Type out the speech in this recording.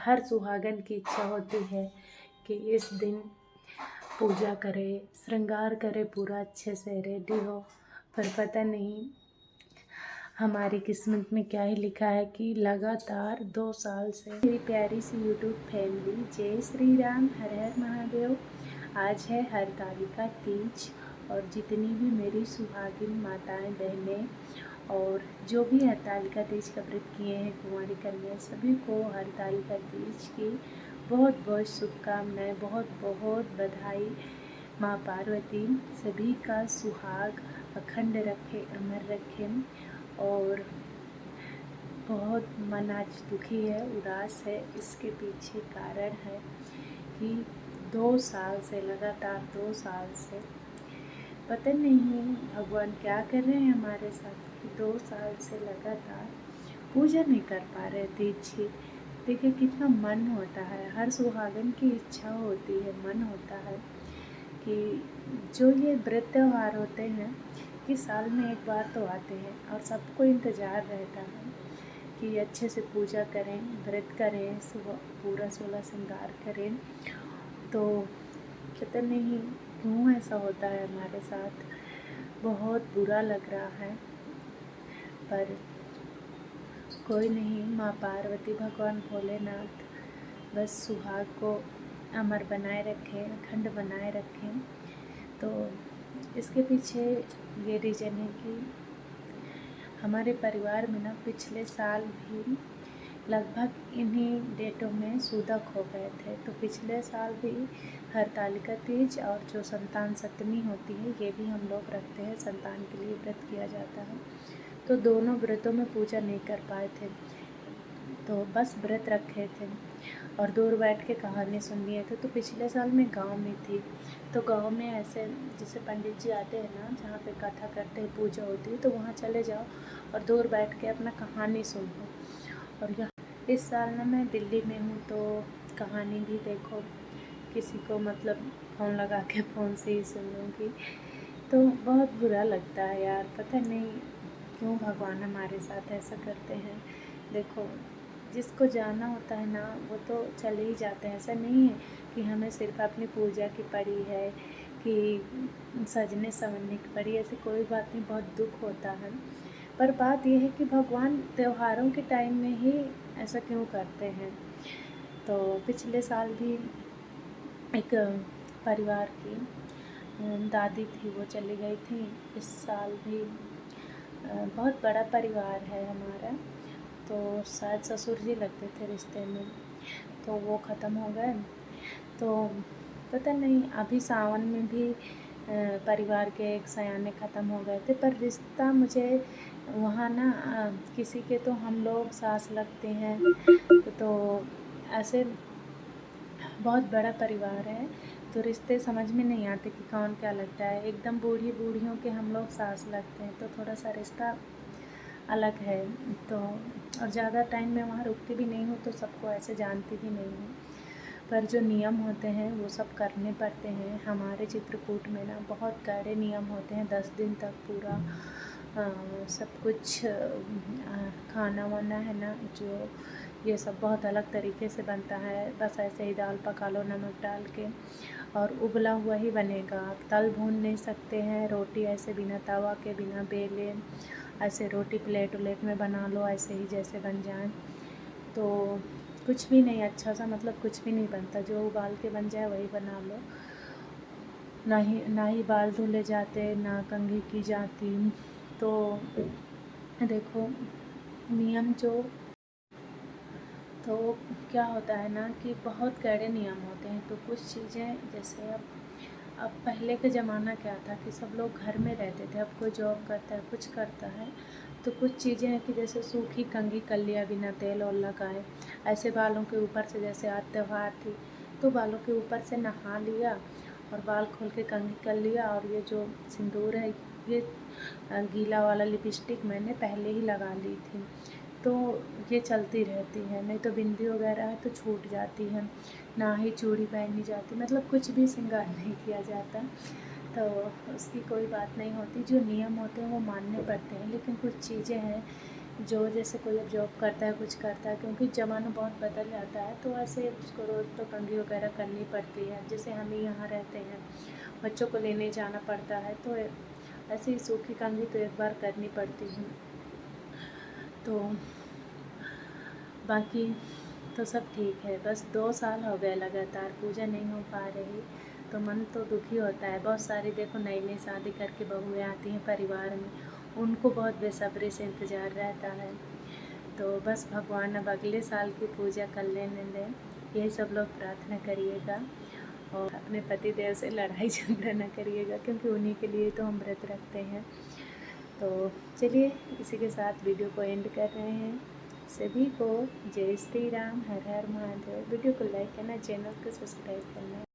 हर सुहागन की इच्छा होती है कि इस दिन पूजा करे, श्रृंगार करे, पूरा अच्छे से रेडी हो। पर पता नहीं हमारी किस्मत में क्या ही लिखा है कि लगातार 2 साल से मेरी प्यारी सी यूट्यूब फैमिली, जय श्री राम, हर हर महादेव। आज है हरतालिका तीज और जितनी भी मेरी सुहागिन माताएं, बहनें और जो भी हरतालिका तीज का व्रत किए हैं, कुंवारी कन्या, सभी को हरतालिका तीज की बहुत बहुत शुभकामनाएं, बहुत बहुत बधाई। माँ पार्वती सभी का सुहाग अखंड रखे, अमर रखे। और बहुत मन आज दुखी है, उदास है। इसके पीछे कारण है कि 2 साल से, लगातार 2 साल से पता नहीं भगवान क्या कर रहे हैं हमारे साथ कि 2 साल से लगातार पूजा नहीं कर पा रहे तीज की। देखिए कितना मन होता है, हर सुहागन की इच्छा होती है, मन होता है कि जो ये व्रत त्यौहार होते हैं कि साल में एक बार तो आते हैं और सबको इंतज़ार रहता है कि अच्छे से पूजा करें, व्रत करें, सुबह पूरा 16 श्रृंगार करें। तो पता नहीं क्यों ऐसा होता है हमारे साथ, बहुत बुरा लग रहा है। पर कोई नहीं, माँ पार्वती, भगवान भोलेनाथ बस सुहाग को अमर बनाए रखें, अखंड बनाए रखें। तो इसके पीछे ये रीज़न है कि हमारे परिवार में ना पिछले साल भी लगभग इन्हीं डेटों में सूतक हो गए थे। तो पिछले साल भी हरतालिका तीज और जो संतान सप्तमी होती है, ये भी हम लोग रखते हैं, संतान के लिए व्रत किया जाता है। तो दोनों व्रतों में पूजा नहीं कर पाए थे, तो बस व्रत रखे थे और दूर बैठ के कहानी सुन लिए थे। तो पिछले साल मैं गांव में थी, तो गांव में ऐसे जैसे पंडित जी आते हैं ना, जहाँ पे कथा करते हैं, पूजा होती है, तो वहाँ चले जाओ और दूर बैठ के अपना कहानी सुनो। और यहाँ इस साल ना मैं दिल्ली में हूँ, तो कहानी भी देखो किसी को मतलब फ़ोन लगा के फ़ोन से ही सुनूँगी। तो बहुत बुरा लगता है यार, पता नहीं क्यों भगवान हमारे साथ ऐसा करते हैं। देखो जिसको जाना होता है ना, वो तो चले ही जाते हैं। ऐसा नहीं है कि हमें सिर्फ अपनी पूजा की पड़ी है कि सजने संवरने की पड़ी, ऐसी कोई बात नहीं, बहुत दुख होता है। पर बात यह है कि भगवान त्योहारों के टाइम में ही ऐसा क्यों करते हैं। तो पिछले साल भी एक परिवार की दादी थी, वो चली गई थी। इस साल भी बहुत बड़ा परिवार है हमारा, तो शायद ससुर जी लगते थे रिश्ते में, तो वो ख़त्म हो गए। तो पता नहीं अभी सावन में भी परिवार के एक सयाने ख़त्म हो गए थे। पर रिश्ता मुझे वहाँ ना किसी के तो हम लोग सास लगते हैं, तो ऐसे बहुत बड़ा परिवार है, तो रिश्ते समझ में नहीं आते कि कौन क्या लगता है। एकदम बूढ़ी बूढ़ियों के हम लोग सास लगते हैं, तो थोड़ा सा रिश्ता अलग है। तो और ज़्यादा टाइम मैं वहाँ रुकती भी नहीं हूँ, तो सबको ऐसे जानती भी नहीं हूँ। पर जो नियम होते हैं वो सब करने पड़ते हैं। हमारे चित्रकूट में ना बहुत कड़े नियम होते हैं, 10 दिन तक पूरा सब कुछ खाना वाना है ना, जो ये सब बहुत अलग तरीके से बनता है। बस ऐसे ही दाल पका लो नमक डाल के, और उबला हुआ ही बनेगा, आप तल भून नहीं सकते हैं। रोटी ऐसे बिना तवा के, बिना बेले, ऐसे रोटी प्लेट उलेट में बना लो, ऐसे ही जैसे बन जाए। तो कुछ भी नहीं अच्छा सा, मतलब कुछ भी नहीं बनता, जो उबाल के बन जाए वही बना लो। ना ही बाल धुले जाते, ना कंघी की जाती। तो देखो नियम जो, तो क्या होता है ना कि बहुत कड़े नियम होते हैं। तो कुछ चीज़ें जैसे अब पहले का ज़माना क्या था कि सब लोग घर में रहते थे, अब कोई जॉब करता है, कुछ करता है, तो कुछ चीज़ें हैं कि जैसे सूखी कंघी कर लिया बिना तेल और लगाए, ऐसे बालों के ऊपर से, जैसे आज त्यौहार थी तो बालों के ऊपर से नहा लिया और बाल खोल के कंघी कर लिया। और ये जो सिंदूर है, ये गीला वाला लिपस्टिक मैंने पहले ही लगा ली थी, तो ये चलती रहती है। नहीं तो बिंदी वगैरह है तो छूट जाती है, ना ही चूड़ी पहनी जाती, मतलब कुछ भी श्रृंगार नहीं किया जाता। तो उसकी कोई बात नहीं होती, जो नियम होते हैं वो मानने पड़ते हैं। लेकिन कुछ चीज़ें हैं जो जैसे कोई अब जॉब करता है, कुछ करता है, क्योंकि ज़माना बहुत बदल जाता है, तो ऐसे उसको रोज़ तो कंघी वगैरह करनी पड़ती है। जैसे हम ही यहाँ रहते हैं, बच्चों को लेने जाना पड़ता है, तो ऐसे ही सूखी कंघी तो एक बार करनी पड़ती है। तो बाकी तो सब ठीक है। बस 2 साल हो गए लगातार पूजा नहीं हो पा रही, तो मन तो दुखी होता है। बहुत सारी देखो नई-नई शादी करके बहुएँ आती हैं परिवार में, उनको बहुत बेसब्री से इंतज़ार रहता है। तो बस भगवान अब अगले साल की पूजा कर लेने दें, यही सब लोग प्रार्थना करिएगा। और अपने पति देव से लड़ाई झगड़ा ना करिएगा, क्योंकि उन्हीं के लिए तो हम व्रत रखते हैं। तो चलिए इसी के साथ वीडियो को एंड कर रहे हैं। सभी को जय श्री राम, हर हर महादेव। वीडियो को लाइक करना, चैनल को सब्सक्राइब करना।